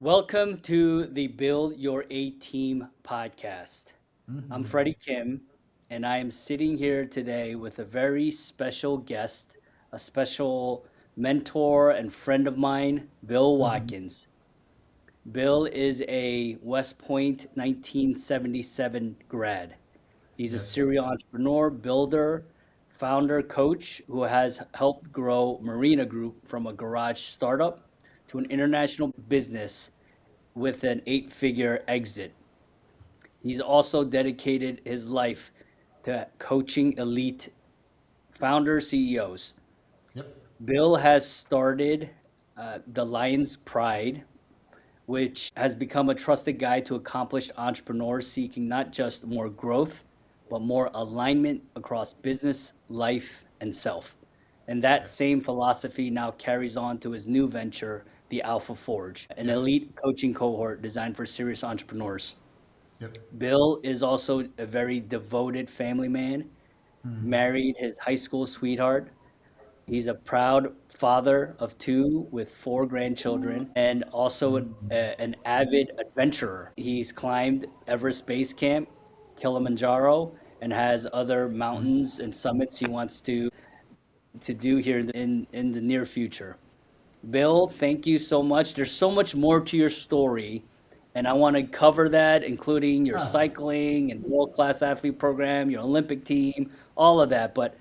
Welcome to the Build Your A Team podcast. I'm Hmm. Freddie Kim, and I am sitting here today with a very special guest, a special mentor and friend of mine, Bill Hmm. Watkins. Bill is a West Point 1977 grad. He's a Yes. serial entrepreneur, builder, founder, coach who has helped grow Marina Group from a garage startup to an international business with an eight-figure exit. He's also dedicated his life to coaching elite founders, CEOs. Yep. Bill has started the Lions Pride, which has become a trusted guide to accomplished entrepreneurs seeking not just more growth, but more alignment across business, life, and self. And that Yes. same philosophy now carries on to his new venture, the Alpha Forge, an Yep. elite coaching cohort designed for serious entrepreneurs. Yep. Bill is also a very devoted family man, Hmm. married his high school sweetheart. He's a proud father of two with four grandchildren and also an avid adventurer. He's climbed Everest Base Camp, Kilimanjaro, and has other mountains and summits he wants to do here in the near future. Bill, thank you so much. There's so much more to your story, and I want to cover that, including your Ah, cycling and world-class athlete program, your Olympic team, all of that. But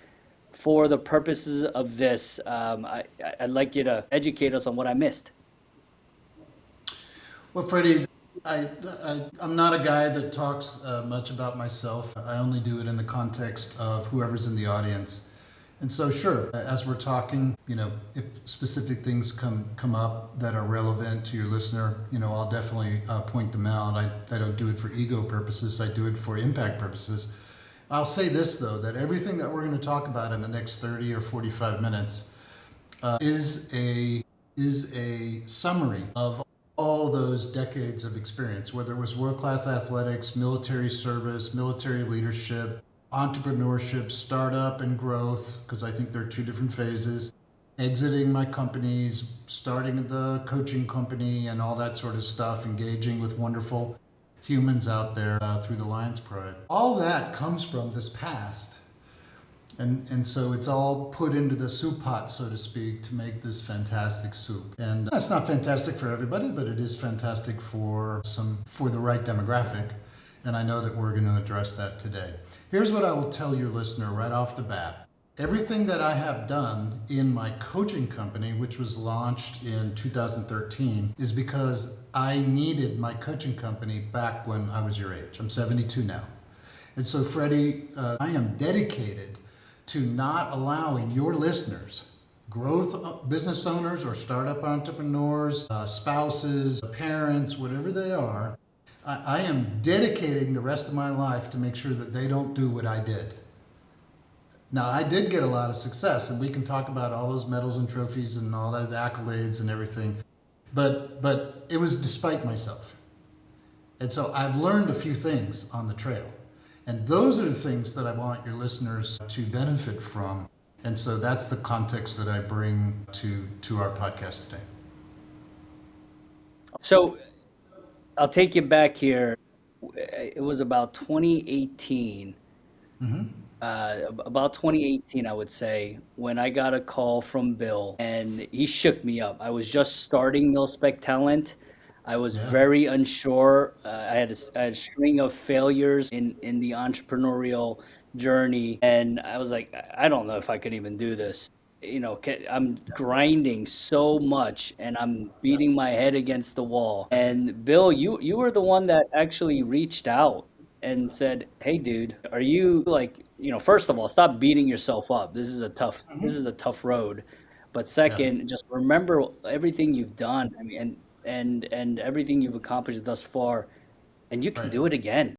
for the purposes of this, I'd like you to educate us on what I missed. well, Freddie, I'm not a guy that talks much about myself. I only do it in the context of whoever's in the audience. And so, sure, as we're talking, if specific things come up that are relevant to your listener, I'll definitely point them out. I don't do it for ego purposes. I do it for impact purposes. I'll say this though, that everything that we're going to talk about in the next 30 or 45 minutes is a summary of all those decades of experience, whether it was world-class athletics, military service, military leadership, entrepreneurship, startup and growth, because I think there are two different phases, exiting my companies, starting the coaching company and all that sort of stuff, engaging with wonderful humans out there through the Lions Pride. All that comes from this past. And so it's all put into the soup pot, so to speak, to make this fantastic soup. And it's not fantastic for everybody, but it is fantastic for the right demographic. And I know that we're going to address that today. Here's what I will tell your listener right off the bat. Everything that I have done in my coaching company, which was launched in 2013, is because I needed my coaching company back when I was your age. I'm 72 now. And so, Freddie, I am dedicated to not allowing your listeners, growth business owners or startup entrepreneurs, spouses, parents, whatever they are, I am dedicating the rest of my life to make sure that they don't do what I did. Now, I did get a lot of success, and we can talk about all those medals and trophies and all that accolades and everything, but it was despite myself. And so I've learned a few things on the trail. And those are the things that I want your listeners to benefit from. And so that's the context that I bring to our podcast today. So I'll take you back here. It was about 2018, about 2018, I would say, when I got a call from Bill, and he shook me up. I was just starting MilSpec Talent. I was Yeah. very unsure. I had a string of failures in the entrepreneurial journey, and I was like, I don't know if I could even do this. I'm grinding so much, and I'm Yeah. beating my head against the wall. And Bill, you were the one that actually reached out and said, "Hey, dude, are you like, first of all, stop beating yourself up. This is a tough road. But Yeah. second, just remember everything you've done. I mean, and everything you've accomplished thus far, and you can Right. do it again.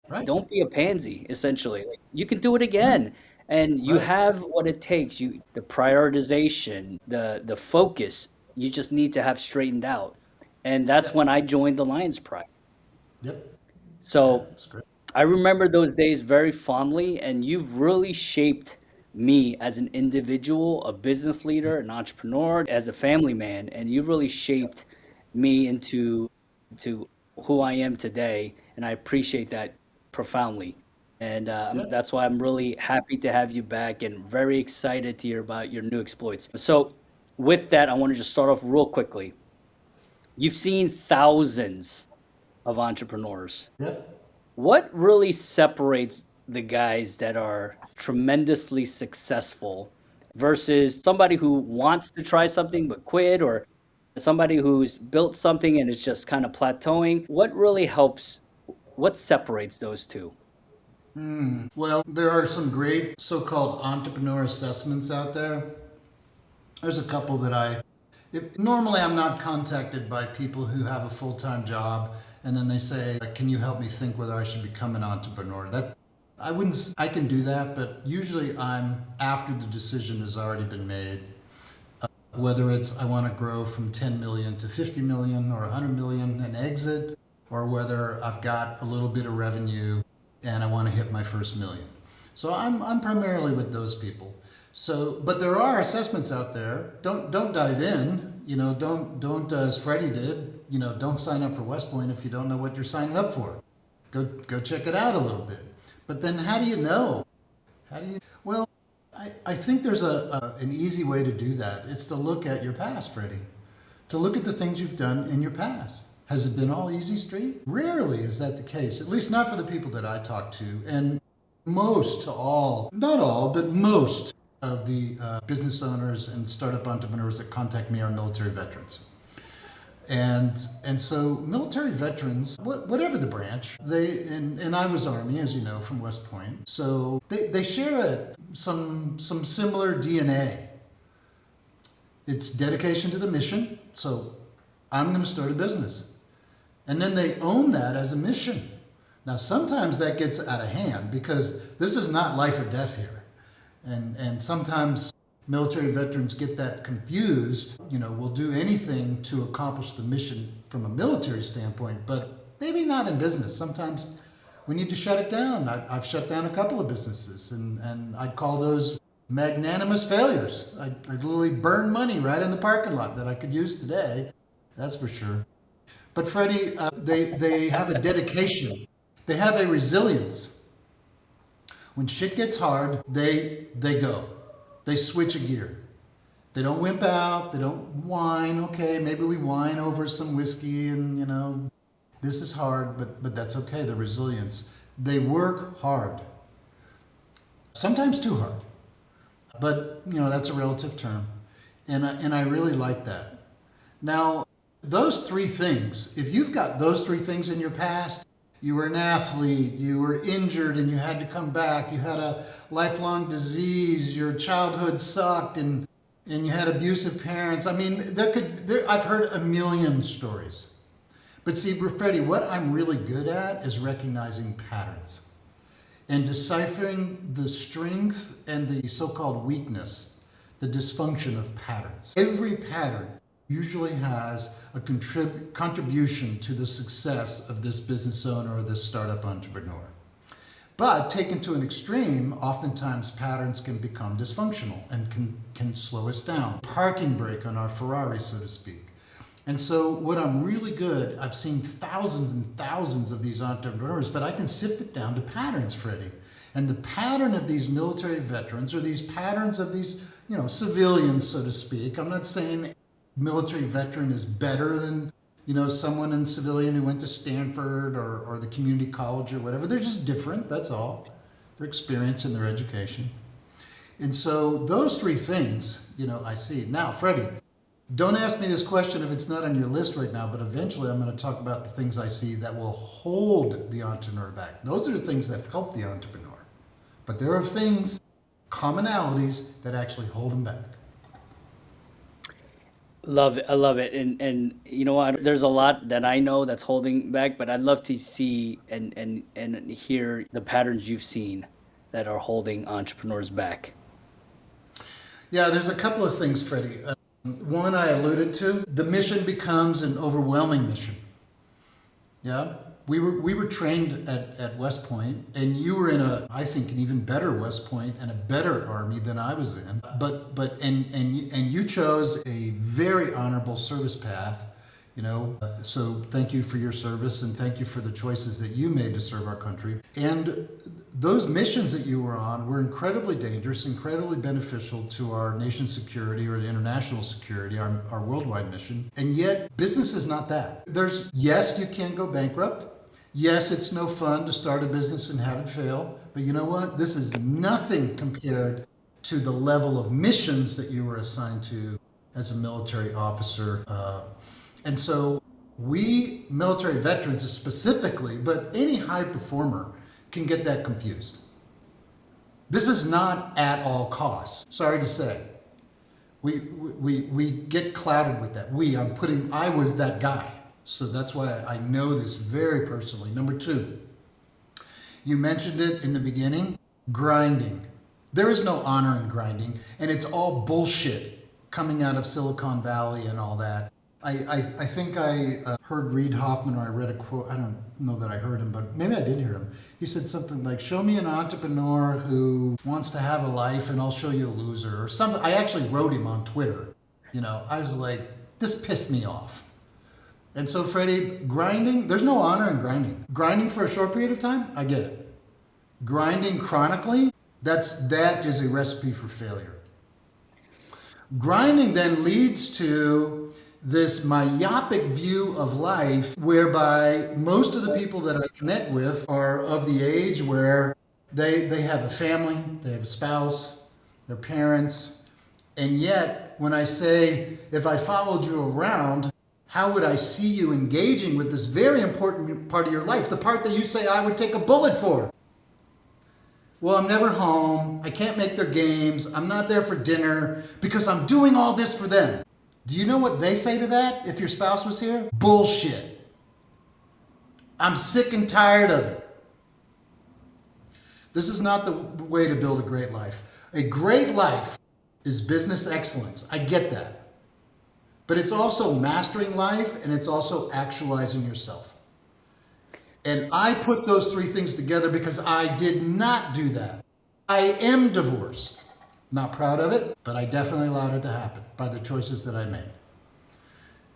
Right. Don't be a pansy, essentially. Like, you can do it again, and you Right. have what it takes. The prioritization, the focus. You just need to have straightened out." And that's Yep. when I joined the Lions Pride. Yep. Yeah. So It's great. I remember those days very fondly, and you've really shaped me as an individual, a business leader, an entrepreneur, as a family man, and you've really shaped me into to who I am today, and I appreciate that profoundly. And Yeah. that's why I'm really happy to have you back and very excited to hear about your new exploits. So, with that, I want to just start off real quickly. You've seen thousands of entrepreneurs. Yep. What really separates the guys that are tremendously successful versus somebody who wants to try something but quit, or somebody who's built something and is just kind of plateauing? What really helps? What separates those two? Well, there are some great so-called entrepreneur assessments out there. There's a couple that normally I'm not contacted by people who have a full-time job and then they say, can you help me think whether I should become an entrepreneur? I can do that, but usually I'm after the decision has already been made. Whether it's I want to grow from 10 million to 50 million or 100 million and exit, or whether I've got a little bit of revenue and I want to hit my first million. So I'm primarily with those people. So, but there are assessments out there. Don't dive in. Don't as Freddie did. Don't sign up for West Point if you don't know what you're signing up for. Go check it out a little bit. But then, how do you know? Well, I think there's an easy way to do that. It's to look at your past, Freddie. To look at the things you've done in your past. Has it been all easy street? Rarely is that the case, at least not for the people that I talk to. And not all, but most of the business owners and startup entrepreneurs that contact me are military veterans. And so military veterans, whatever the branch, and I was Army, as you know, from West Point. So they share some similar DNA. It's dedication to the mission. So I'm going to start a business. And then they own that as a mission. Now, sometimes that gets out of hand because this is not life or death here. And sometimes military veterans get that confused. We'll do anything to accomplish the mission from a military standpoint, but maybe not in business. Sometimes we need to shut it down. I've shut down a couple of businesses, and I'd call those magnanimous failures. I'd literally burn money right in the parking lot that I could use today, that's for sure. But Freddie, they have a dedication. They have a resilience. When shit gets hard, they go. They switch a gear. They don't wimp out. They don't whine. Okay, maybe we whine over some whiskey and, this is hard, but that's okay, the resilience. They work hard. Sometimes too hard. But, that's a relative term. And I really like that. Now, those three things, if you've got those three things in your past, you were an athlete, you were injured and you had to come back, you had a lifelong disease, your childhood sucked, and you had abusive parents. I mean, I've heard a million stories. But see, Freddie, what I'm really good at is recognizing patterns and deciphering the strength and the so-called weakness, the dysfunction of patterns. Every pattern usually has a contribution to the success of this business owner or this startup entrepreneur. But taken to an extreme, oftentimes patterns can become dysfunctional and can slow us down. Parking brake on our Ferrari, so to speak. And so what I'm really good, I've seen thousands and thousands of these entrepreneurs, but I can sift it down to patterns, Freddie. And the pattern of these military veterans, or these patterns of these, civilians, so to speak. I'm not saying military veteran is better than, someone in civilian who went to Stanford or the community college or whatever. They're just different, that's all. Their experience and their education. And so those three things, I see. Now, Freddie, don't ask me this question if it's not on your list right now, but eventually I'm going to talk about the things I see that will hold the entrepreneur back. Those are the things that help the entrepreneur. But there are things, commonalities, that actually hold them back. Love it. I love it. And you know what? There's a lot that I know that's holding back, but I'd love to see and hear the patterns you've seen that are holding entrepreneurs back. Yeah, there's a couple of things, Freddie. One I alluded to, the mission becomes an overwhelming mission. Yeah, we were trained at West Point, and you were in I think an even better West Point and a better Army than I was in. And you chose a very honorable service path So thank you for your service, and thank you for the choices that you made to serve our country. And those missions that you were on were incredibly dangerous, incredibly beneficial to our nation's security or the international security, our worldwide mission. And yet, business is not that. Yes, you can go bankrupt. Yes, it's no fun to start a business and have it fail. But you know what? This is nothing compared to the level of missions that you were assigned to as a military officer. And so we military veterans specifically, but any high performer can get that confused. This is not at all costs. Sorry to say. We get clouded with that. I was that guy. So that's why I know this very personally. Number two, you mentioned it in the beginning, grinding. There is no honor in grinding, and it's all bullshit coming out of Silicon Valley and all that. I think I heard Reid Hoffman, or I read a quote, I don't know that I heard him, but maybe I did hear him. He said something like, show me an entrepreneur who wants to have a life and I'll show you a loser, or something. I actually wrote him on Twitter. I was like, this pissed me off. And so Freddie, grinding, there's no honor in grinding. Grinding for a short period of time, I get it. Grinding chronically, that is a recipe for failure. Grinding then leads to this myopic view of life whereby most of the people that I connect with are of the age where they have a family, they have a spouse, their parents, and yet when I say, if I followed you around, how would I see you engaging with this very important part of your life, the part that you say I would take a bullet for? Well, I'm never home, I can't make their games, I'm not there for dinner because I'm doing all this for them. Do you know what they say to that if your spouse was here? Bullshit. I'm sick and tired of it. This is not the way to build a great life. A great life is business excellence. I get that. But it's also mastering life, and it's also actualizing yourself. And I put those three things together because I did not do that. I am divorced. Not proud of it, but I definitely allowed it to happen by the choices that I made.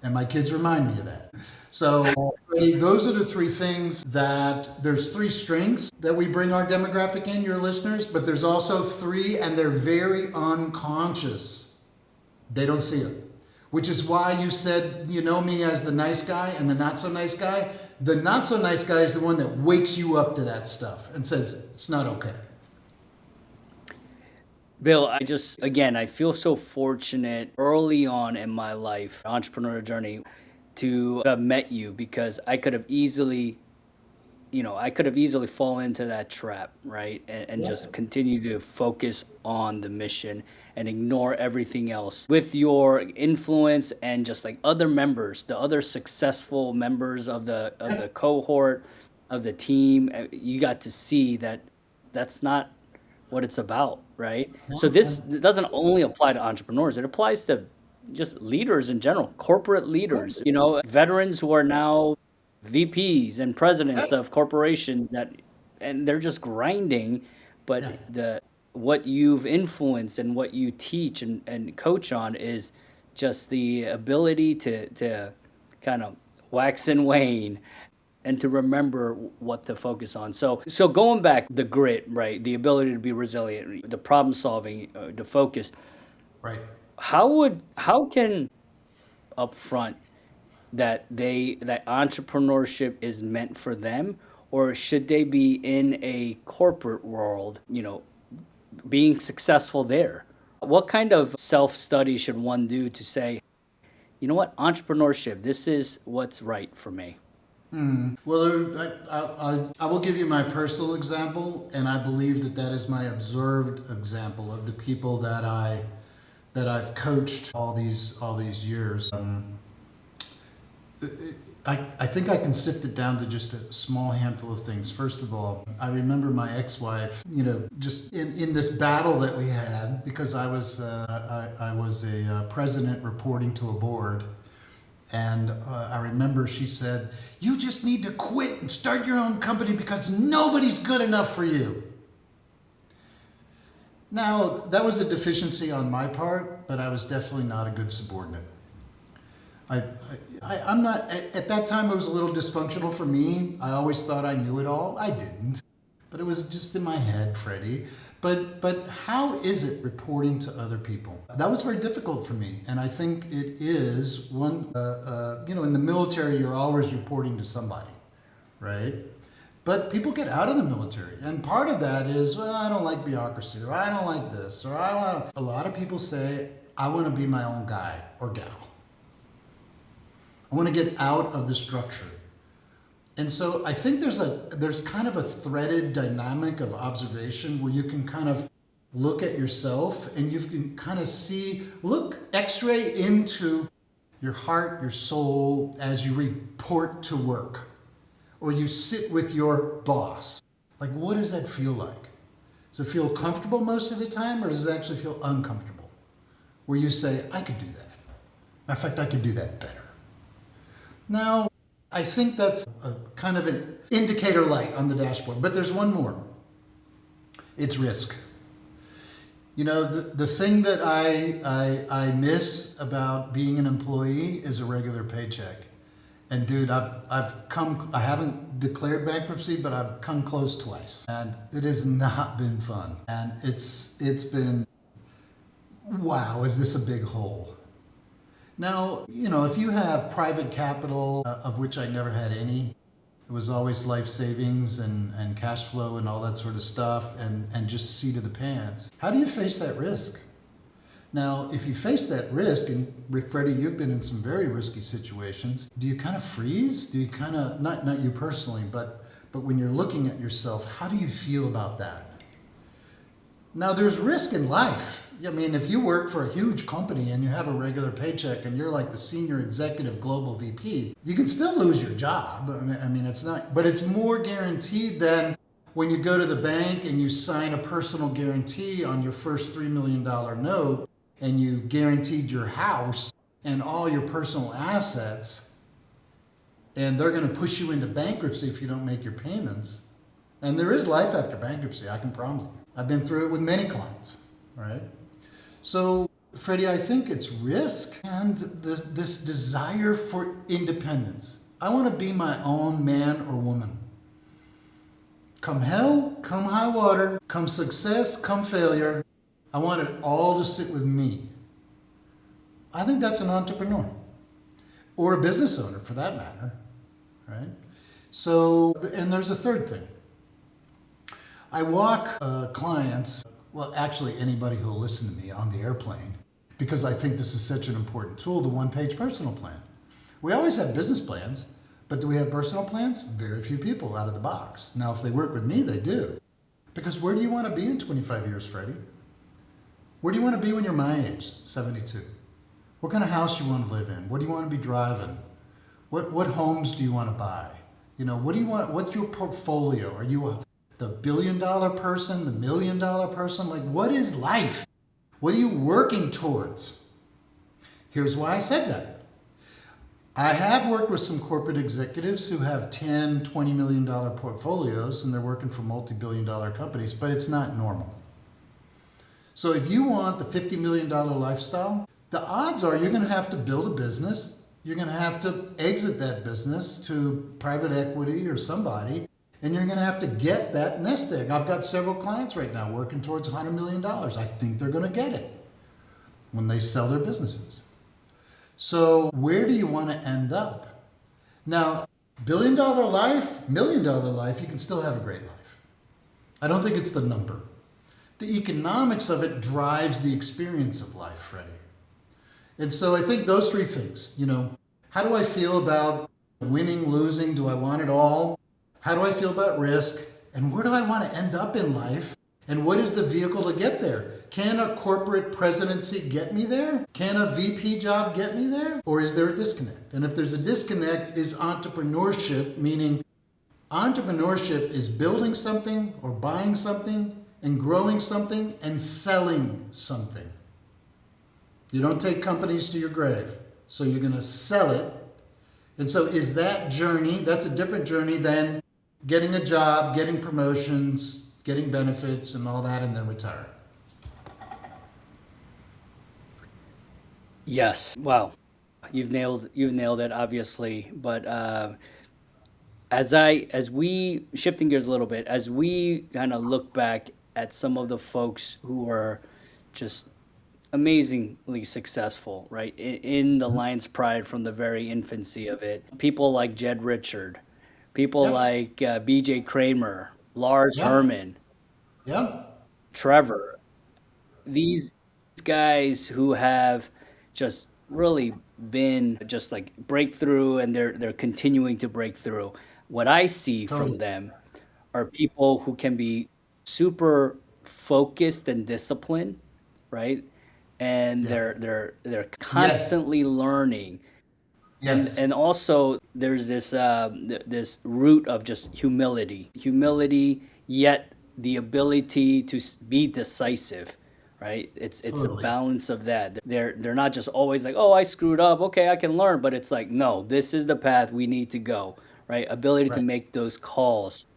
And my kids remind me of that. So those are the three things there's three strengths that we bring our demographic in, your listeners, but there's also three, and they're very unconscious. They don't see it. Which is why you said, you know me as the nice guy and the not so nice guy. The not so nice guy is the one that wakes you up to that stuff and says, it's not okay. Bill, I feel so fortunate early on in my life, entrepreneurial journey, to have met you, because I could have easily fallen into that trap, right? And just continue to focus on the mission and ignore everything else. With your influence and just like other members, the other successful members of the cohort, of the team, you got to see that that's not what it's about, right? So this doesn't only apply to entrepreneurs, it applies to just leaders in general, corporate leaders, veterans who are now VPs and presidents of corporations and they're just grinding, but what you've influenced and what you teach and coach on is just the ability to kind of wax and wane and to remember what to focus on. So going back, the grit, right? The ability to be resilient, the problem solving, the focus. Right. How can upfront that entrepreneurship is meant for them, or should they be in a corporate world, being successful there? What kind of self-study should one do to say, you know what, entrepreneurship, this is what's right for me? Well, I will give you my personal example, and I believe that is my observed example of the people that I've coached all these years. I think I can sift it down to just a small handful of things. First of all, I remember my ex-wife, just in this battle that we had, because I was a president reporting to a board. And I remember she said, you just need to quit and start your own company because nobody's good enough for you. Now, that was a deficiency on my part, but I was definitely not a good subordinate. I'm not, at that time it was a little dysfunctional for me. I always thought I knew it all. I didn't. But it was just in my head, Freddie. But how is it reporting to other people? That was very difficult for me. And I think it is one, in the military, you're always reporting to somebody, right? But people get out of the military. And part of that is, well, I don't like bureaucracy, or I don't like this, or a lot of people say, I want to be my own guy or gal. I want to get out of the structure. And so I think there's kind of a threaded dynamic of observation where you can kind of look at yourself and you can kind of x-ray into your heart, your soul as you report to work or you sit with your boss. Like, what does that feel like? Does it feel comfortable most of the time, or does it actually feel uncomfortable? Where you say, I could do that. Matter of fact, I could do that better. Now, I think that's a kind of an indicator light on the dashboard, but there's one more. It's risk. You know, the thing that I miss about being an employee is a regular paycheck. And dude, I haven't declared bankruptcy, but I've come close twice. And it has not been fun. And it's been, wow, is this a big hole? Now, if you have private capital, of which I never had any, it was always life savings and cash flow and all that sort of stuff and just seat of the pants. How do you face that risk? Now, if you face that risk, and Freddie, you've been in some very risky situations, do you kind of freeze? Do you kind of, not you personally, but when you're looking at yourself, how do you feel about that? Now, there's risk in life. I mean, if you work for a huge company and you have a regular paycheck and you're like the senior executive global VP, you can still lose your job. I mean, it's not, but it's more guaranteed than when you go to the bank and you sign a personal guarantee on your first $3 million note and you guaranteed your house and all your personal assets, and they're going to push you into bankruptcy if you don't make your payments. And there is life after bankruptcy, I can promise you. I've been through it with many clients, right? So, Freddie, I think it's risk and this desire for independence. I want to be my own man or woman. Come hell, come high water, come success, come failure, I want it all to sit with me. I think that's an entrepreneur. Or a business owner, for that matter, right? So, and there's a third thing. I walk clients, well, actually anybody who will listen to me on the airplane, because I think this is such an important tool, the one-page personal plan. We always have business plans, but do we have personal plans? Very few people out of the box. Now, if they work with me, they do. Because where do you want to be in 25 years, Freddie? Where do you want to be when you're my age, 72? What kind of house you want to live in? What do you want to be driving? What homes do you want to buy? What do you want? What's your portfolio? Are you the $1 billion person, the $1 million person? Like, what is life? What are you working towards? Here's why I said that. I have worked with some corporate executives who have $10, $20 million portfolios, and they're working for multi-billion-dollar companies, but it's not normal. So if you want the $50 million lifestyle, the odds are you're going to have to build a business. You're going to have to exit that business to private equity or somebody, and you're going to have to get that nest egg. I've got several clients right now working towards $100 million. I think they're going to get it when they sell their businesses. So where do you want to end up? Now, $1 billion life, $1 million life, you can still have a great life. I don't think it's the number. The economics of it drives the experience of life, Freddie. And so I think those three things, how do I feel about winning, losing? Do I want it all? How do I feel about risk? And where do I want to end up in life? And what is the vehicle to get there? Can a corporate presidency get me there? Can a VP job get me there? Or is there a disconnect? And if there's a disconnect, is entrepreneurship, meaning entrepreneurship is building something or buying something and growing something and selling something. You don't take companies to your grave. So you're going to sell it. And so is that journey, that's a different journey than getting a job, getting promotions, getting benefits and all that, and then retiring. Yes. Wow. You've nailed it, obviously. But as we shifting gears a little bit, as we kind of look back at some of the folks who were just amazingly successful, right? In the Lions Pride from the very infancy of it. People like Jed Richard, people Yep. like BJ Kramer, Lars Yep. Herman, Yep. Trevor, these guys who have just really been just like breakthrough, and they're continuing to break through. What I see from Totally. them are people who can be super focused and disciplined, right? And Yeah. they're Yes. constantly learning, Yes. and also there's this root of just humility, yet the ability to be decisive, right? It's a Totally. balance of that. They're not just always like, oh, I screwed up, okay, I can learn, but it's like, no, this is the path we need to go, right? Ability to Right. make those calls.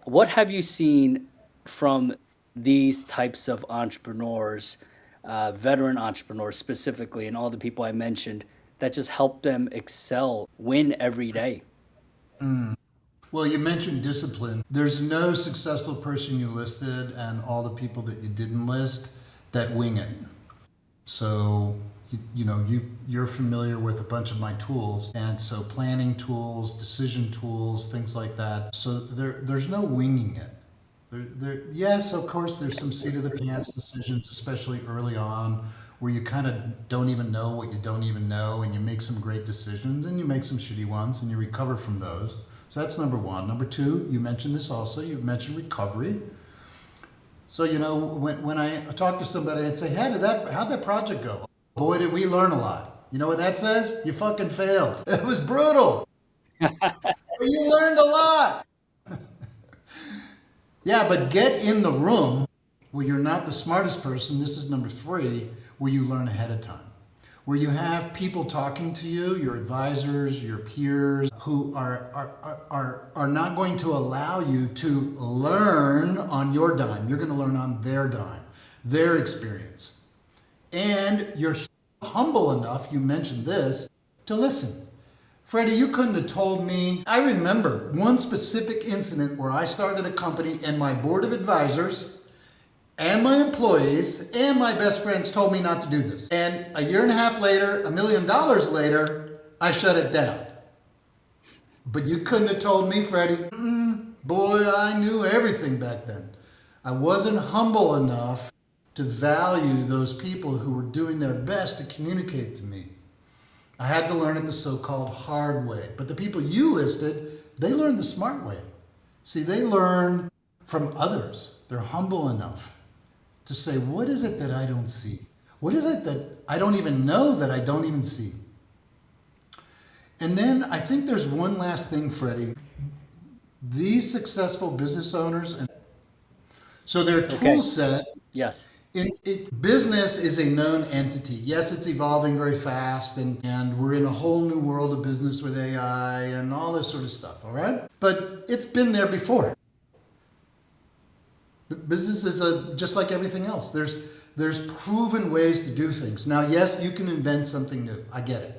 What have you seen from these types of entrepreneurs, veteran entrepreneurs specifically, and all the people I mentioned that just help them excel, win every day? Well, you mentioned discipline. There's no successful person you listed and all the people that you didn't list that wing it. So, you're familiar with a bunch of my tools, and so planning tools, decision tools, things like that. So there's no winging it. Yes, of course, there's some seat of the pants decisions, especially early on, where you kind of don't even know what you don't even know, and you make some great decisions, and you make some shitty ones, and you recover from those. So that's number one. Number two, you mentioned this also. You mentioned recovery. So when I talk to somebody and say, how'd that project go? Boy, did we learn a lot. You know what that says? You fucking failed. It was brutal, but you learned a lot. Yeah, but get in the room where you're not the smartest person. This is number three, where you learn ahead of time. Where you have people talking to you, your advisors, your peers, who are not going to allow you to learn on your dime. You're going to learn on their dime, their experience. And you're humble enough, you mentioned this, to listen. Freddie, you couldn't have told me. I remember one specific incident where I started a company and my board of advisors and my employees and my best friends told me not to do this. And a year and a half later, $1 million later, I shut it down. But you couldn't have told me, Freddie. Boy, I knew everything back then. I wasn't humble enough to value those people who were doing their best to communicate to me. I had to learn it the so-called hard way. But the people you listed, they learned the smart way. See, they learn from others. They're humble enough to say, what is it that I don't see? What is it that I don't even know that I don't even see? And then I think there's one last thing, Freddie. These successful business owners, and so their tool Okay. set Yes. business is a known entity. Yes, it's evolving very fast, and we're in a whole new world of business with AI and all this sort of stuff, all right? But it's been there before. Business is just like everything else. There's proven ways to do things. Now, yes, you can invent something new. I get it.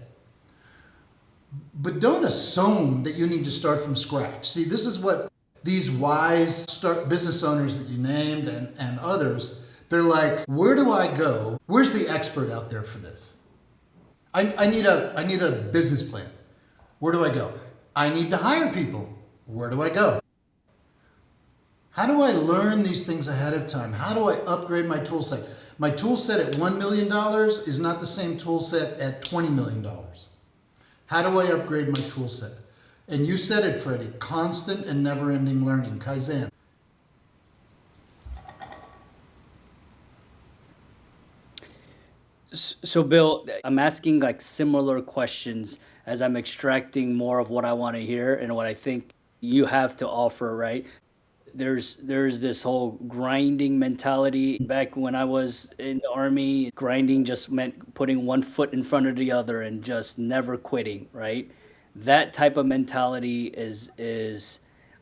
But don't assume that you need to start from scratch. See, this is what these wise start business owners that you named and others, they're like, where do I go? Where's the expert out there for this? I need a business plan. Where do I go? I need to hire people. Where do I go? How do I learn these things ahead of time? How do I upgrade my tool set? My tool set at $1 million is not the same tool set at $20 million. How do I upgrade my tool set? And you said it, Freddie, constant and never-ending learning, Kaizen. So, Bill, I'm asking like similar questions as I'm extracting more of what I want to hear and what I think you have to offer, right? There's this whole grinding mentality. Back when I was in the army, grinding just meant putting one foot in front of the other and just never quitting, right? That type of mentality is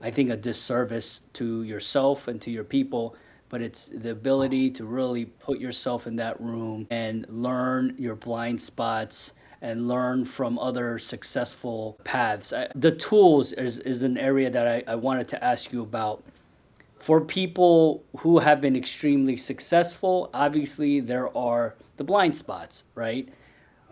I think a disservice to yourself and to your people, but it's the ability to really put yourself in that room and learn your blind spots and learn from other successful paths. The tools is an area that I wanted to ask you about. For people who have been extremely successful, obviously there are the blind spots, right?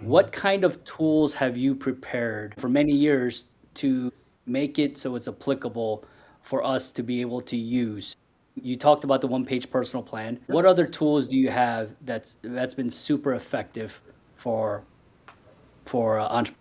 What kind of tools have you prepared for many years to make it so it's applicable for us to be able to use? You talked about the one-page personal plan. What other tools do you have that's been super effective for entrepreneurs?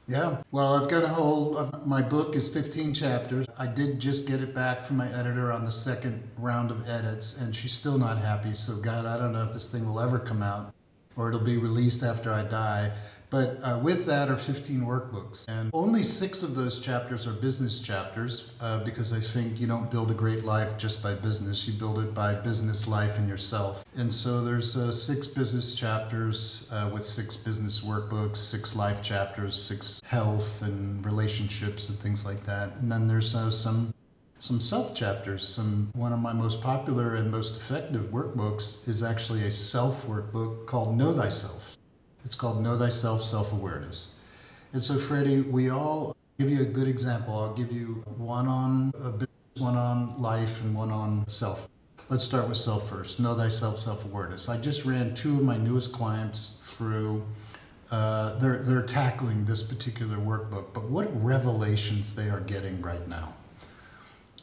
Yeah, well, I've got a whole, my book is 15 chapters. I did just get it back from my editor on the second round of edits, and she's still not happy. So, God, I don't know if this thing will ever come out or it'll be released after I die. But with that are 15 workbooks. And only 6 of those chapters are business chapters because I think you don't build a great life just by business. You build it by business life and yourself. And so there's 6 business chapters with 6 business workbooks, 6 life chapters, 6 health and relationships and things like that. And then there's some self chapters. One of my most popular and most effective workbooks is actually a self workbook called Know Thyself. It's called Know Thyself, Self-Awareness. And so, Freddie, we all give you a good example. I'll give you one on business, one on life, and one on self. Let's start with self first. Know Thyself, Self-Awareness. I just ran 2 of my newest clients through. They're tackling this particular workbook, but what revelations they are getting right now.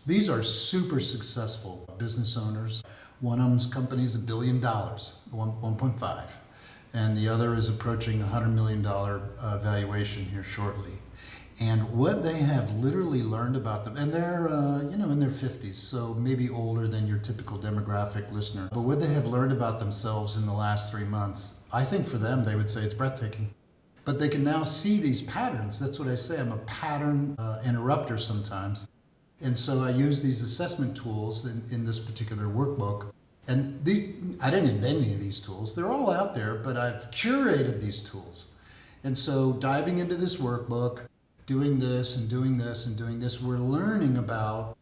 These are super successful business owners. One of them's company is $1 billion, 1.5. And the other is approaching $100 million valuation here shortly. And what they have literally learned about them, and they're in their 50s, so maybe older than your typical demographic listener, but what they have learned about themselves in the last 3 months, I think for them they would say it's breathtaking. But they can now see these patterns. That's what I say. I'm a pattern interrupter sometimes. And so I use these assessment tools in this particular workbook. And I didn't invent any of these tools. They're all out there, but I've curated these tools. And so diving into this workbook, doing this and doing this and doing this, we're learning about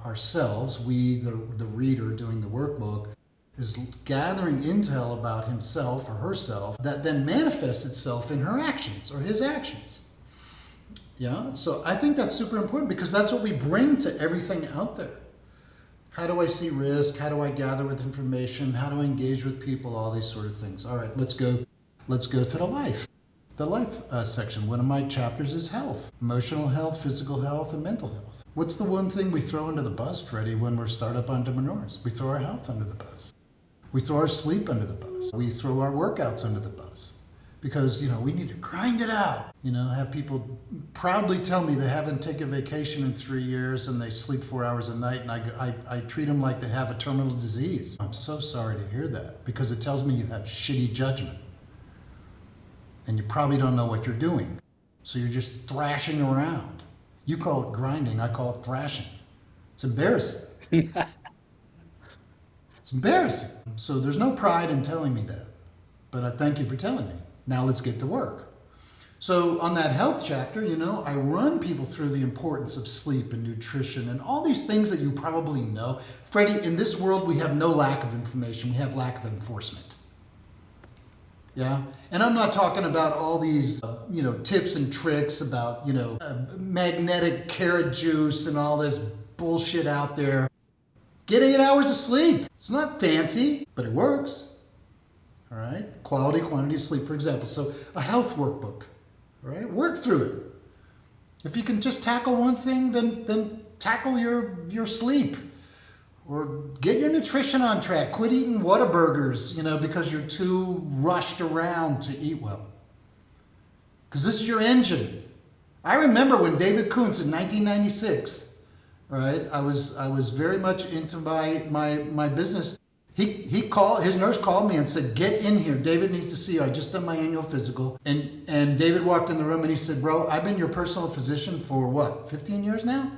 ourselves. We, the reader doing the workbook, is gathering intel about himself or herself that then manifests itself in her actions or his actions. Yeah, so I think that's super important because that's what we bring to everything out there. How do I see risk? How do I gather with information? How do I engage with people? All these sort of things. All right, let's go to the life. The life section. One of my chapters is health. Emotional health, physical health, and mental health. What's the one thing we throw under the bus, Freddie, when we're startup entrepreneurs? We throw our health under the bus. We throw our sleep under the bus. We throw our workouts under the bus. Because, we need to grind it out. Have people proudly tell me they haven't taken vacation in 3 years and they sleep 4 hours a night, and I treat them like they have a terminal disease. I'm so sorry to hear that because it tells me you have shitty judgment. And you probably don't know what you're doing. So you're just thrashing around. You call it grinding, I call it thrashing. It's embarrassing. It's embarrassing. So there's no pride in telling me that. But I thank you for telling me. Now let's get to work. So on that health chapter, I run people through the importance of sleep and nutrition and all these things that you probably know. Freddie, in this world, we have no lack of information. We have lack of enforcement. Yeah? And I'm not talking about all these, tips and tricks about, magnetic carrot juice and all this bullshit out there. Get 8 hours of sleep. It's not fancy, but it works. All right, quality, quantity of sleep, for example. So a health workbook, all right? Work through it. If you can just tackle one thing, then tackle your sleep. Or get your nutrition on track. Quit eating Whataburgers, because you're too rushed around to eat well. Because this is your engine. I remember when David Kuntz in 1996, all right, I was very much into my business. His nurse called me and said, get in here. David needs to see you. I just done my annual physical. And David walked in the room and he said, bro, I've been your personal physician for what, 15 years now?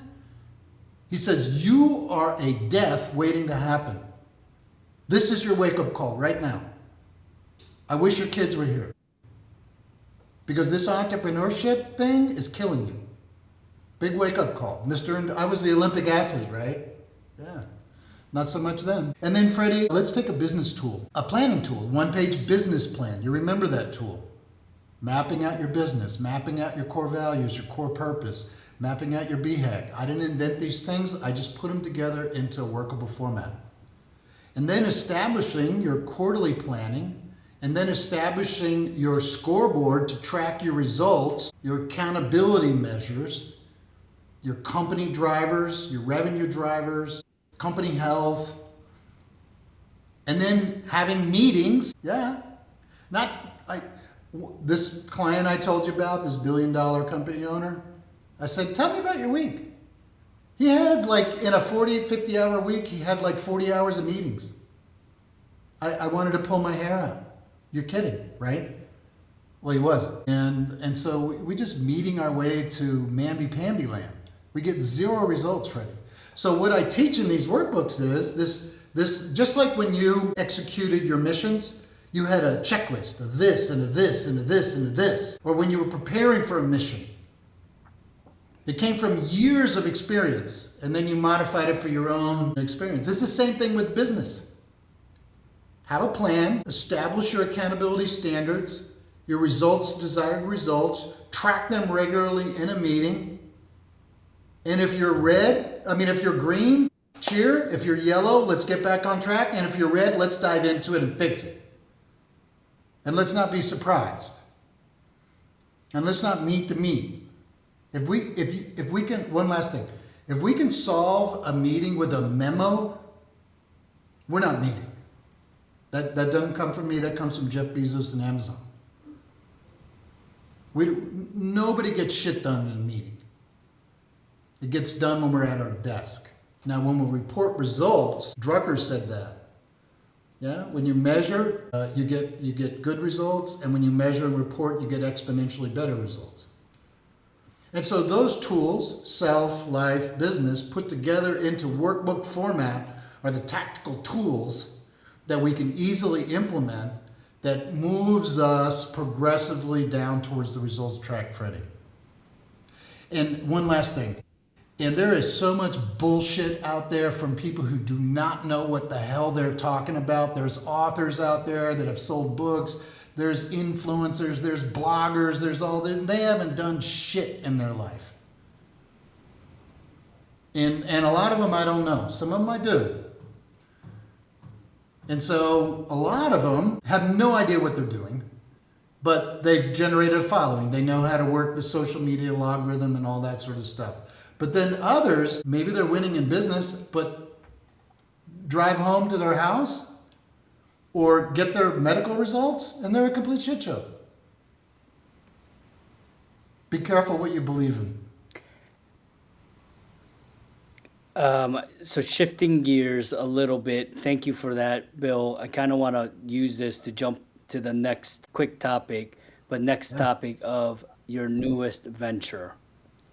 He says, you are a death waiting to happen. This is your wake-up call right now. I wish your kids were here. Because this entrepreneurship thing is killing you. Big wake-up call. I was the Olympic athlete, right? Yeah. Not so much then. And then, Freddie, let's take a business tool, a planning tool, one-page business plan. You remember that tool? mapping out your business, mapping out your core values, your core purpose, mapping out your BHAG. I didn't invent these things. I just put them together into a workable format. And then establishing your quarterly planning, and then establishing your scoreboard to track your results, your accountability measures, your company drivers, your revenue drivers, company health, and then having meetings. Yeah, not like this client I told you about, this $1 billion company owner. I said, tell me about your week. He had like in a 40, 50 hour week, he had like 40 hours of meetings. I wanted to pull my hair out. You're kidding, right? Well, he wasn't. And so we just meeting our way to mamby-pamby land. We get zero results, Freddie. So what I teach in these workbooks is this just like when you executed your missions, you had a checklist of this and of this and of this and of this. Or when you were preparing for a mission, it came from years of experience, and then you modified it for your own experience. It's the same thing with business. Have a plan, establish your accountability standards, your results, desired results, track them regularly in a meeting. And if you're if you're green, cheer. If you're yellow, let's get back on track. And if you're red, let's dive into it and fix it. And let's not be surprised. And let's not meet the meat. If we can, one last thing. If we can solve a meeting with a memo, we're not meeting. That doesn't come from me, that comes from Jeff Bezos and Amazon. Nobody gets shit done in a meeting. It gets done when we're at our desk. Now, when we report results, Drucker said that. Yeah, when you measure, you get good results, and when you measure and report, you get exponentially better results. And so those tools, self, life, business, put together into workbook format are the tactical tools that we can easily implement that moves us progressively down towards the results track, Freddie. And one last thing. And there is so much bullshit out there from people who do not know what the hell they're talking about. There's authors out there that have sold books. There's influencers. There's bloggers. There's all this. They haven't done shit in their life. And a lot of them I don't know. Some of them I do. And so a lot of them have no idea what they're doing, but they've generated a following. They know how to work the social media logarithm and all that sort of stuff. But then others, maybe they're winning in business, but drive home to their house or get their medical results, and they're a complete shit show. Be careful what you believe in. So shifting gears a little bit, thank you for that, Bill. I kind of want to use this to jump to the next quick topic, but topic of your newest venture,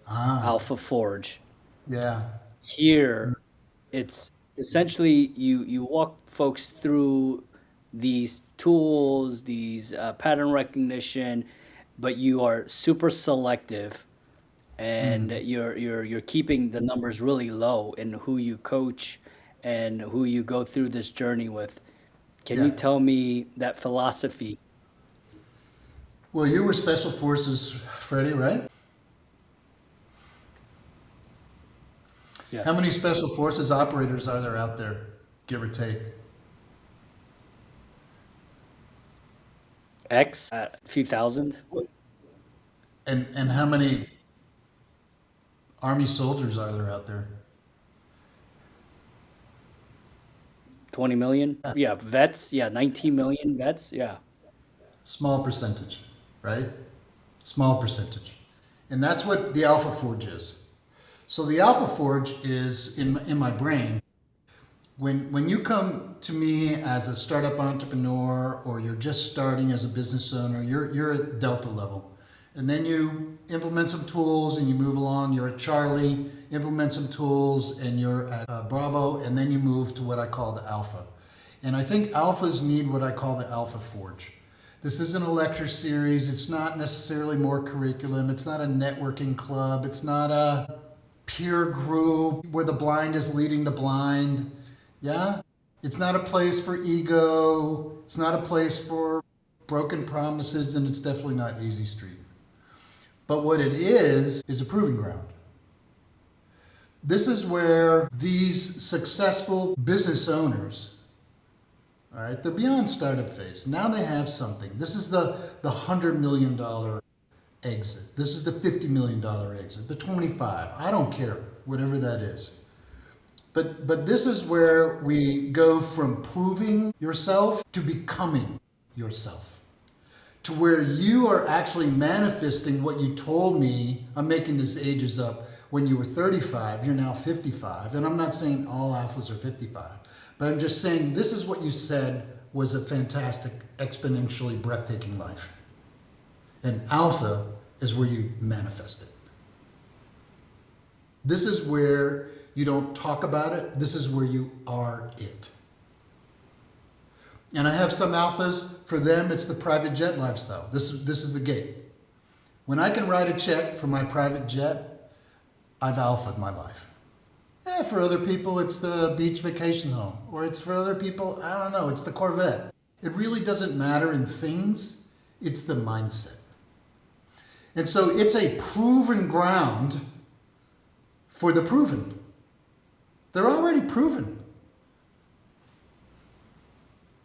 Alpha Forge. Yeah. Here, it's essentially you walk folks through these tools, these pattern recognition, but you are super selective. And you're keeping the numbers really low in who you coach and who you go through this journey with. Can you tell me that philosophy? Well, you were Special Forces, Freddie, right? Yes. How many Special Forces operators are there out there, give or take? A few thousand. And how many Army soldiers are there out there? 20 million? Yeah, vets. Yeah, 19 million vets. Yeah. Small percentage, right? Small percentage. And that's what the Alpha Forge is. So the Alpha Forge is in my brain. When you come to me as a startup entrepreneur, or you're just starting as a business owner, you're at Delta level. And then you implement some tools and you move along. You're at Charlie, implement some tools, and you're at Bravo, and then you move to what I call the Alpha. And I think Alphas need what I call the Alpha Forge. This isn't a lecture series. It's not necessarily more curriculum. It's not a networking club. It's not a peer group where the blind is leading the blind. Yeah? It's not a place for ego. It's not a place for broken promises, and it's definitely not easy street. But what it is a proving ground. This is where these successful business owners, all right, they're beyond startup phase. Now they have something. This is the $100 million exit. This is the $50 million exit, the 25. I don't care, whatever that is. But this is where we go from proving yourself to becoming yourself. To where you are actually manifesting what you told me, I'm making these ages up, when you were 35, you're now 55. And I'm not saying all alphas are 55, but I'm just saying this is what you said was a fantastic, exponentially breathtaking life. And alpha is where you manifest it. This is where you don't talk about it. This is where you are it. And I have some alphas, for them, it's the private jet lifestyle. This is the gate. When I can write a check for my private jet, I've alphaed my life. For other people, it's the beach vacation home. Or it's for other people, I don't know, it's the Corvette. It really doesn't matter in things, it's the mindset. And so it's a proven ground for the proven. They're already proven.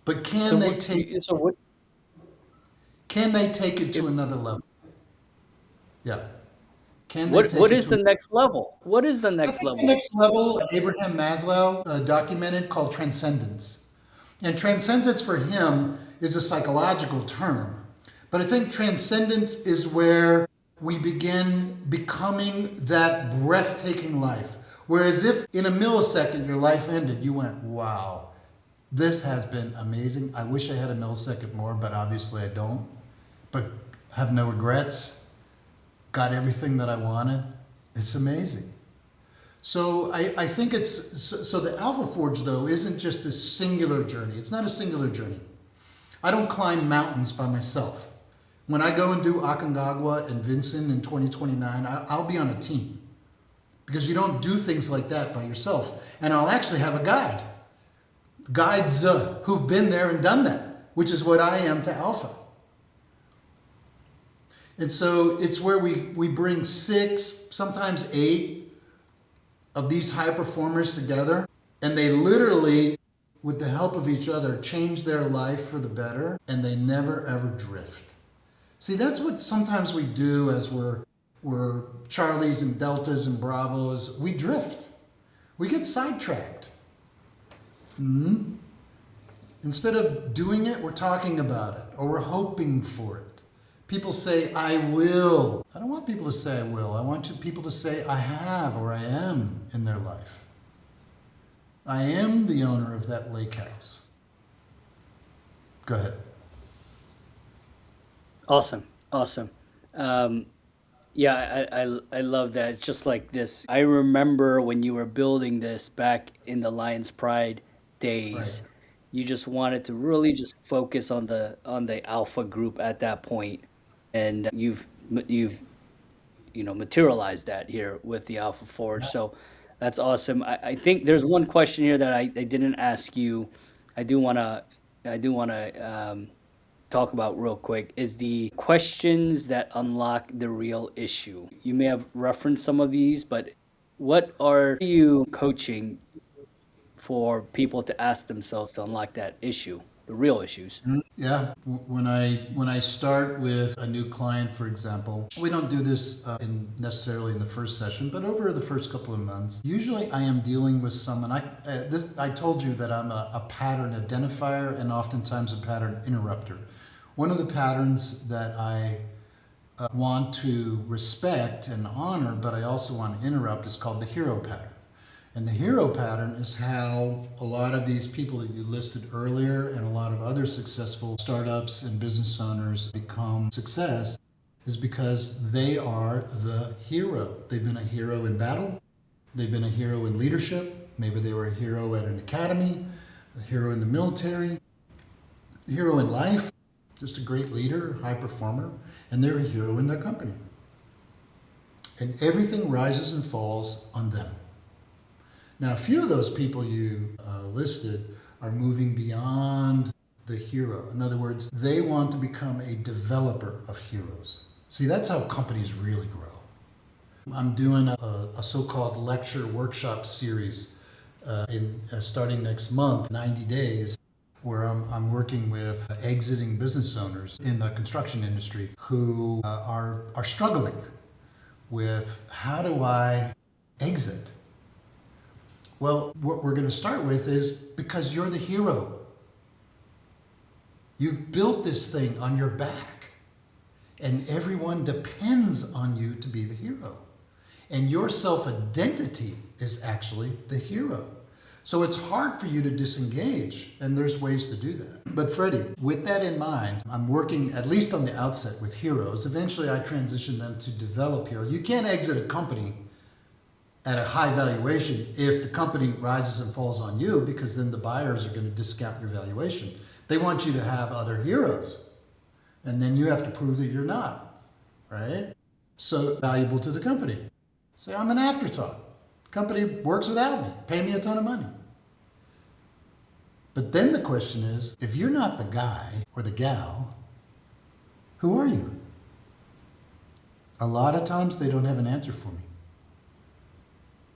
But can they take it to another level? Yeah. What is the next level? What is the next level? The next level, Abraham Maslow documented, called transcendence. And transcendence for him is a psychological term. But I think transcendence is where we begin becoming that breathtaking life. Whereas if in a millisecond your life ended, you went, wow, this has been amazing. I wish I had a millisecond more, but obviously I don't. But have no regrets. Got everything that I wanted. It's amazing. So I think so the Alpha Forge, though, isn't just this singular journey. It's not a singular journey. I don't climb mountains by myself. When I go and do Aconcagua and Vincent in 2029, I'll be on a team. Because you don't do things like that by yourself. And I'll actually have a guide. Guides who've been there and done that, which is what I am to Alpha. And so it's where we bring 6, sometimes 8 of these high performers together. And they literally, with the help of each other, change their life for the better. And they never, ever drift. See, that's what sometimes we do as we're Charlies and Deltas and Bravos. We drift. We get sidetracked. Instead of doing it, we're talking about it. Or we're hoping for it. People say, I will. I don't want people to say I will. I want people to say I have or I am in their life. I am the owner of that lake house. Go ahead. Awesome. Yeah, I love that. It's just like this. I remember when you were building this back in the Lions Pride days. Right. You just wanted to really just focus on the alpha group at that point, and you've materialized that here with the Alpha Forge. So that's awesome. I think there's one question here that I didn't ask you. I do wanna talk about real quick, is the questions that unlock the real issue. You may have referenced some of these, but what are you coaching for people to ask themselves to unlock that issue, the real issues? Yeah, when I start with a new client, for example, we don't do this necessarily in the first session, but over the first couple of months, usually I am dealing with someone. I told you that I'm a pattern identifier and oftentimes a pattern interrupter. One of the patterns that I want to respect and honor, but I also want to interrupt, is called the hero pattern. And the hero pattern is how a lot of these people that you listed earlier and a lot of other successful startups and business owners become success, is because they are the hero. They've been a hero in battle. They've been a hero in leadership. Maybe they were a hero at an academy, a hero in the military, a hero in life, just a great leader, high performer, and they're a hero in their company. And everything rises and falls on them. Now, a few of those people you listed are moving beyond the hero. In other words, they want to become a developer of heroes. See, that's how companies really grow. I'm doing a so-called lecture workshop series starting next month, 90 days, where I'm working with exiting business owners in the construction industry who are struggling with, how do I exit? Well, what we're going to start with is because you're the hero. You've built this thing on your back, and everyone depends on you to be the hero. And your self-identity is actually the hero. So it's hard for you to disengage, and there's ways to do that. But Freddie, with that in mind, I'm working, at least on the outset, with heroes. Eventually I transition them to develop heroes. You can't exit a company at a high valuation if the company rises and falls on you, because then the buyers are going to discount your valuation. They want you to have other heroes, and then you have to prove that you're not, right? So valuable to the company. Say, I'm an afterthought. Company works without me, pay me a ton of money. But then the question is, if you're not the guy or the gal, who are you? A lot of times they don't have an answer for me.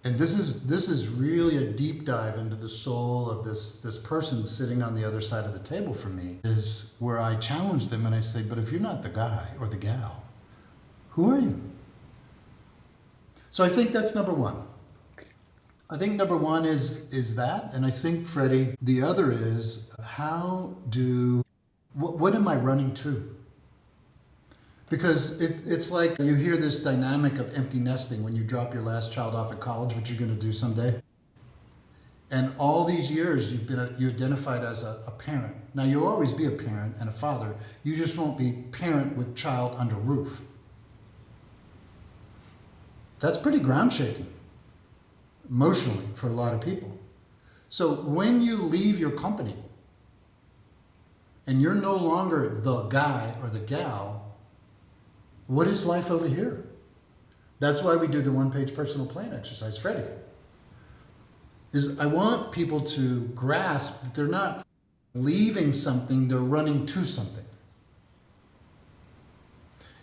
And this is really a deep dive into the soul of this person sitting on the other side of the table from me, is where I challenge them and I say, but if you're not the guy or the gal, who are you? So I think that's number one. I think number one is that, and I think, Freddie, the other is, what am I running to? Because it's like you hear this dynamic of empty nesting when you drop your last child off at college, which you're going to do someday. And all these years you identified as a parent. Now you'll always be a parent and a father. You just won't be parent with child under roof. That's pretty ground shaking, emotionally, for a lot of people. So when you leave your company and you're no longer the guy or the gal, what is life over here? That's why we do the one-page personal plan exercise, Freddie. I want people to grasp that they're not leaving something, they're running to something.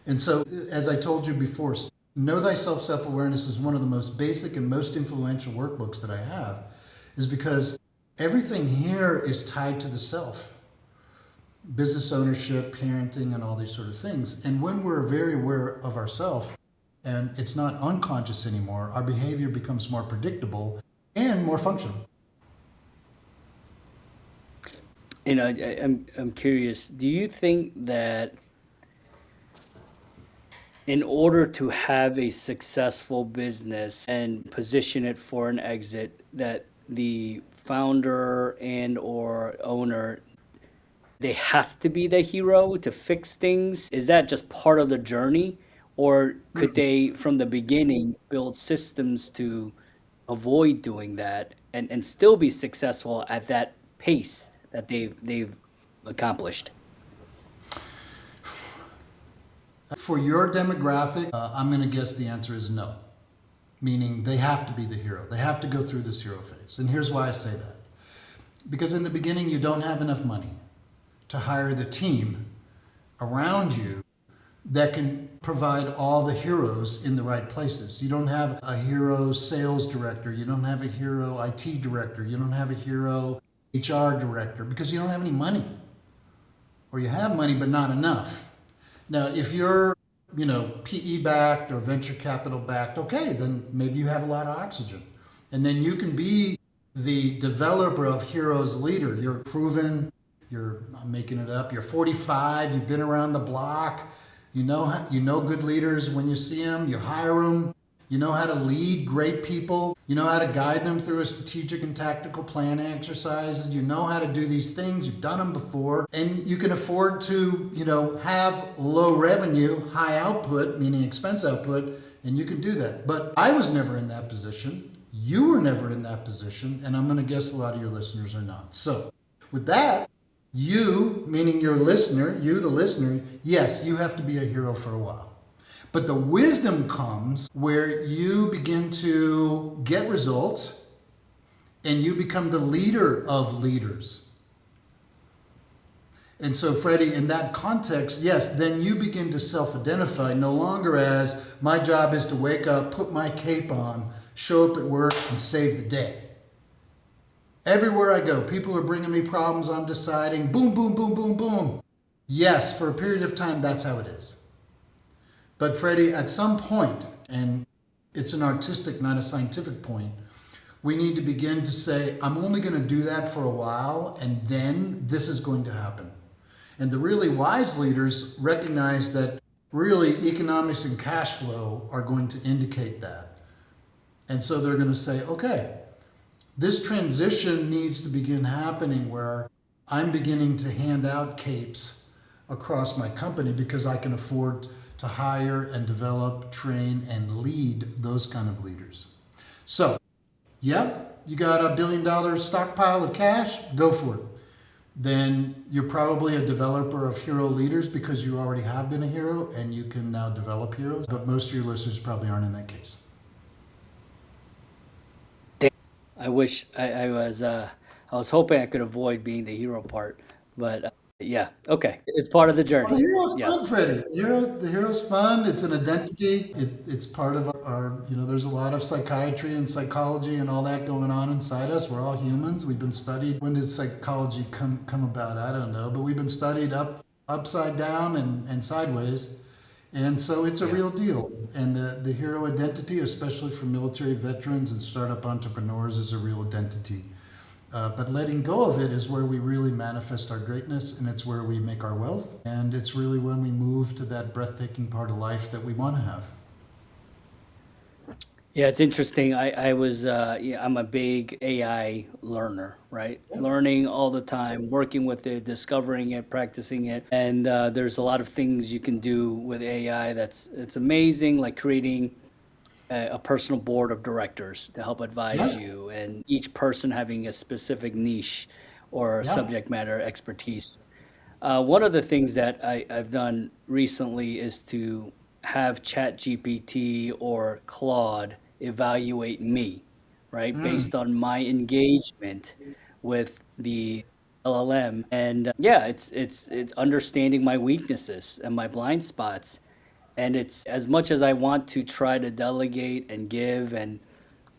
And so, as I told you before, Know Thyself Self-Awareness is one of the most basic and most influential workbooks that I have, is because everything here is tied to the self. Business ownership, parenting, and all these sort of things. And when we're very aware of ourselves, and it's not unconscious anymore, our behavior becomes more predictable and more functional. You know, I'm curious, do you think that in order to have a successful business and position it for an exit, that the founder and or owner, they have to be the hero to fix things? Is that just part of the journey? Or could they, from the beginning, build systems to avoid doing that and still be successful at that pace that they've accomplished? For your demographic, I'm going to guess the answer is no. Meaning they have to be the hero. They have to go through this hero phase. And here's why I say that. Because in the beginning, you don't have enough money to hire the team around you that can provide all the heroes in the right places. You don't have a hero sales director. You don't have a hero IT director. You don't have a hero HR director because you don't have any money. Or you have money, but not enough. Now, if you're, PE backed or venture capital backed, okay, then maybe you have a lot of oxygen. And then you can be the developer of heroes leader. You're proven, I'm making it up, you're 45, you've been around the block, you know good leaders when you see them, you hire them, you know how to lead great people, you know how to guide them through a strategic and tactical plan exercise, you know how to do these things, you've done them before, and you can afford to, have low revenue, high output, meaning expense output, and you can do that. But I was never in that position, you were never in that position, and I'm going to guess a lot of your listeners are not. So, with that, you, meaning your listener, you the listener, yes, you have to be a hero for a while. But the wisdom comes where you begin to get results and you become the leader of leaders. And so, Freddie, in that context, yes, then you begin to self-identify no longer as my job is to wake up, put my cape on, show up at work, and save the day. Everywhere I go, people are bringing me problems. I'm deciding, boom, boom, boom, boom, boom. Yes, for a period of time, that's how it is. But Freddie, at some point, and it's an artistic, not a scientific point, we need to begin to say, I'm only going to do that for a while, and then this is going to happen. And the really wise leaders recognize that really economics and cash flow are going to indicate that. And so they're going to say, okay, this transition needs to begin happening where I'm beginning to hand out capes across my company because I can afford to hire and develop, train, and lead those kind of leaders. So, yep, you got $1 billion stockpile of cash, go for it. Then you're probably a developer of hero leaders because you already have been a hero and you can now develop heroes. But most of your listeners probably aren't in that case. I wish I was hoping I could avoid being the hero part, but yeah, okay, it's part of the journey. Well, the hero's Yes. fun, Freddie. The hero's fun. It's an identity. It's part of our, there's a lot of psychiatry and psychology and all that going on inside us. We're all humans. We've been studied. When did psychology come about? I don't know. But we've been studied upside down and sideways. And so it's a real deal. And the hero identity, especially for military veterans and startup entrepreneurs, is a real identity. But letting go of it is where we really manifest our greatness, and it's where we make our wealth, and it's really when we move to that breathtaking part of life that we want to have. Yeah, it's interesting. I'm a big AI learner, right? Yeah. Learning all the time, working with it, discovering it, practicing it. And there's a lot of things you can do with AI it's amazing, like creating a personal board of directors to help advise Yeah. you, and each person having a specific niche or Yeah. subject matter expertise. One of the things that I've done recently is to have ChatGPT or Claude evaluate me, right, based on my engagement with the LLM. And yeah, it's understanding my weaknesses and my blind spots. And it's as much as I want to try to delegate and give and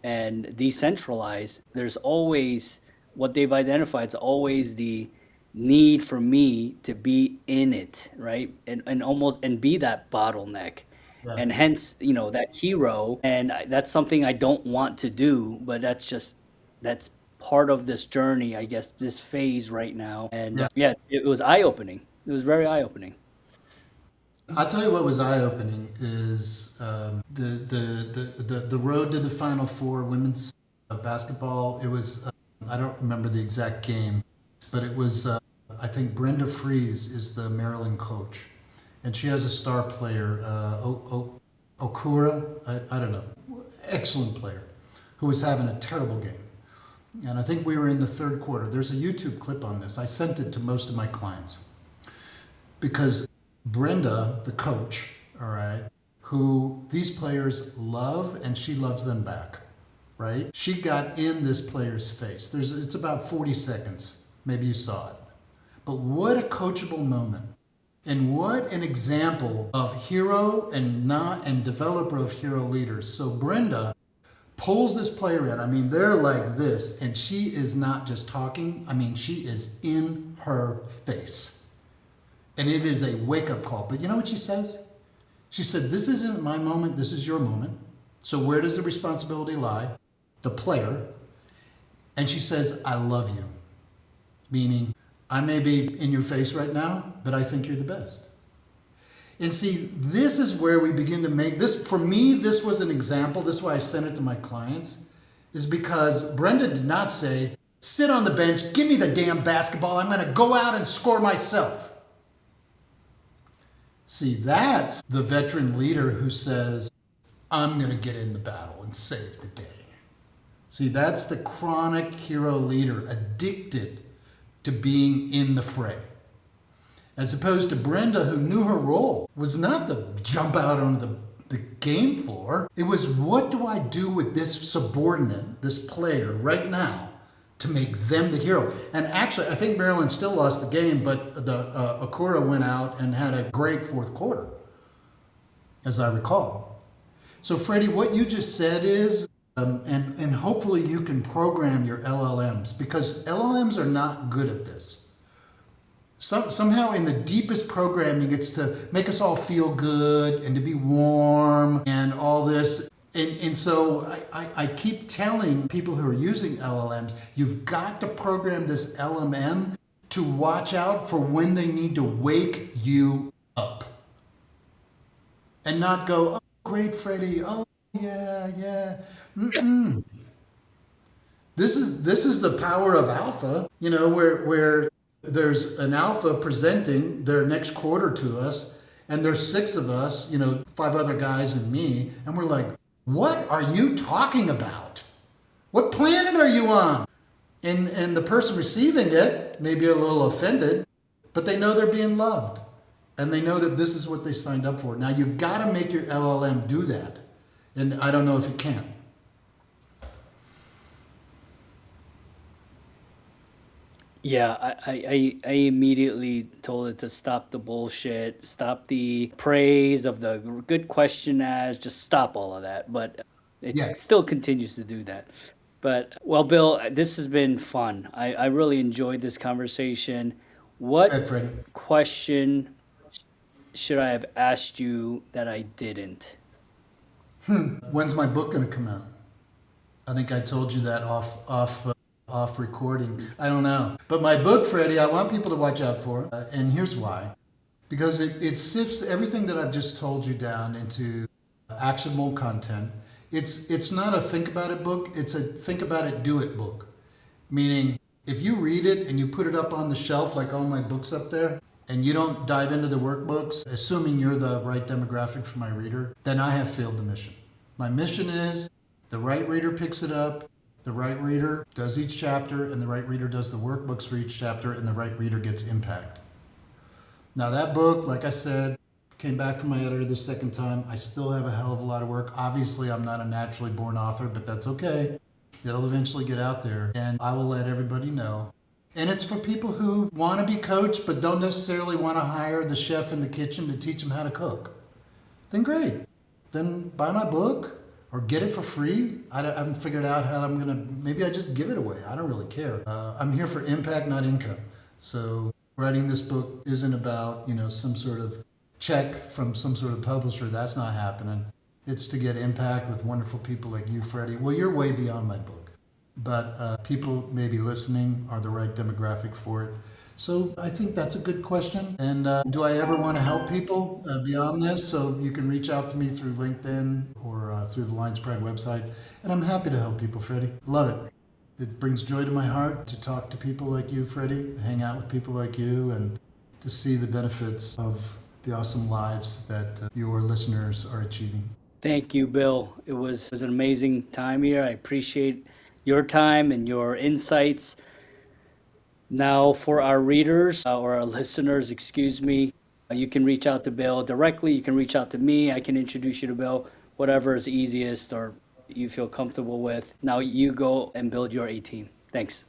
decentralize, there's always what they've identified. It's always the need for me to be in it, right? And almost and be that bottleneck. Yeah. And hence, that hero. And that's something I don't want to do, but that's part of this journey, I guess, this phase right now. And Yeah. yeah, it was eye opening. It was very eye opening. I'll tell you what was eye-opening is the road to the Final Four women's basketball. It was I don't remember the exact game, but it was I think Brenda Frese is the Maryland coach, and she has a star player, Okura. I don't know, excellent player, who was having a terrible game. And I think we were in the third quarter. There's a YouTube clip on this. I sent it to most of my clients because Brenda, the coach, all right, who these players love, and she loves them back, right? She got in this player's face. It's about 40 seconds. Maybe you saw it. But what a coachable moment. And what an example of hero and developer of hero leaders. So Brenda pulls this player in. I mean, they're like this, and she is not just talking. I mean, she is in her face. And it is a wake-up call. But you know what she says? She said, this isn't my moment, this is your moment. So where does the responsibility lie? The player. And she says, I love you. Meaning, I may be in your face right now, but I think you're the best. And see, this is where we begin to make this. For me, this was an example. This is why I sent it to my clients, is because Brenda did not say, sit on the bench, give me the damn basketball, I'm going to go out and score myself. See, that's the veteran leader who says, I'm going to get in the battle and save the day. See, that's the chronic hero leader, addicted to being in the fray. As opposed to Brenda, who knew her role was not to jump out on the game floor. It was, what do I do with this subordinate, this player right now to make them the hero. And actually, I think Maryland still lost the game, but the Akura went out and had a great fourth quarter, as I recall. So, Freddie, what you just said is, and hopefully you can program your LLMs, because LLMs are not good at this. Somehow in the deepest programming, it's to make us all feel good and to be warm and all this. And so I keep telling people who are using LLMs, you've got to program this LLM to watch out for when they need to wake you up. And not go, oh, great, Freddie. Oh, yeah. Mm-mm. This is the power of alpha, where there's an alpha presenting their next quarter to us, and there's 6 of us, 5 other guys and me, and we're like, what are you talking about? What planet are you on? And the person receiving it may be a little offended, but they know they're being loved. And they know that this is what they signed up for. Now, you got to make your LLM do that. And I don't know if you can. Yeah, I immediately told it to stop the bullshit, stop the praise of the good question as, just stop all of that. But it Yeah. still continues to do that. But, well, Bill, this has been fun. I really enjoyed this conversation. What Go ahead, Freddie. question should I have asked you that I didn't? When's my book going to come out? I think I told you that off recording. I don't know. But my book, Freddie, I want people to watch out for. And here's why. Because it sifts everything that I've just told you down into actionable content. It's not a think about it book. It's a think about it, do it book. Meaning, if you read it and you put it up on the shelf like all my books up there, and you don't dive into the workbooks, assuming you're the right demographic for my reader, then I have failed the mission. My mission is the right reader picks it up, the right reader does each chapter, and the right reader does the workbooks for each chapter, and the right reader gets impact. Now that book, like I said, came back from my editor the second time. I still have a hell of a lot of work. Obviously, I'm not a naturally born author, but that's okay. It'll eventually get out there, and I will let everybody know. And it's for people who want to be coached but don't necessarily want to hire the chef in the kitchen to teach them how to cook. Then great. Then buy my book or get it for free. I haven't figured out how I'm going to, maybe I just give it away. I don't really care. I'm here for impact, not income. So writing this book isn't about, some sort of check from some sort of publisher. That's not happening. It's to get impact with wonderful people like you, Freddie. Well, you're way beyond my book. But people maybe listening are the right demographic for it. So I think that's a good question. And do I ever want to help people beyond this? So you can reach out to me through LinkedIn or through the Lions Pride website. And I'm happy to help people, Freddie. Love it. It brings joy to my heart to talk to people like you, Freddie, hang out with people like you, and to see the benefits of the awesome lives that your listeners are achieving. Thank you, Bill. It was an amazing time here. I appreciate your time and your insights. Now, for our readers or our listeners, you can reach out to Bill directly. You can reach out to me. I can introduce you to Bill, whatever is easiest or you feel comfortable with. Now you go and build your A team. Thanks.